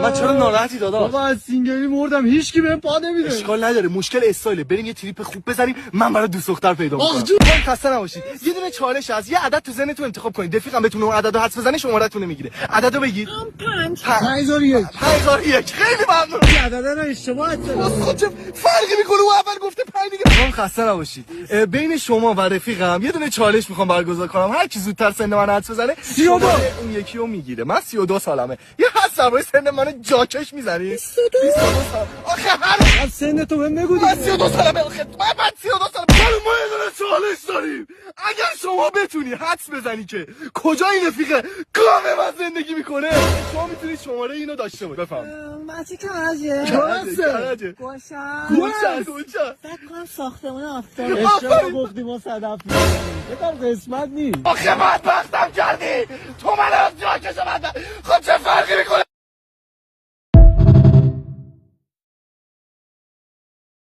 من چرا ناراحتی داداش؟ بابا از سینگلی مردم، هیچ کی بهم پا نمیده. اشکال نداره، مشکل استایله. بریم یه تریپ خوب بزنیم، من برای دوست دختر پیدا می‌کنم. خسته نباشید. یه دونه چالش هست، یه عدد تو ذهنتون انتخاب کنید. رفیقم بتونه اون عددو حدس بزنه، شماره‌تون میگیره. عددو بگید. 5001. 5001. خیلی ممنون. این عدد رو اشتباه خب چه فرقی میکنه؟ اون اول گفته 5 دیگه. شما خسته نباشید. بین شما و رفیقم یه دونه چالش میخوام برگزار کنم. هر کی زودتر سن من حدس بزنه 32 اون یکی رو میگیره. من 32 سالمه. یه حدس درباره سن من جاکش میزنی؟ 22 سال. آخه هر سن تو بهم بگو من 32 سالمه. آخه من 32 سالمه. ما یه دونه چالش داریم. اگر شما بتونی حدس بزنی که کجا این رفیق گام من زندگی میکنه، شما میتونید شماره اینو داشته باشید. بفهم. ماتی کرجه کرجه. گوشا. فکر کنم ساختمون آفتاب. اشتباه گفتی ما صدف بکنم قسمت نیست. آخه بدبختم کردی. تو من از جاکش من. خب چه فرقی میکنه؟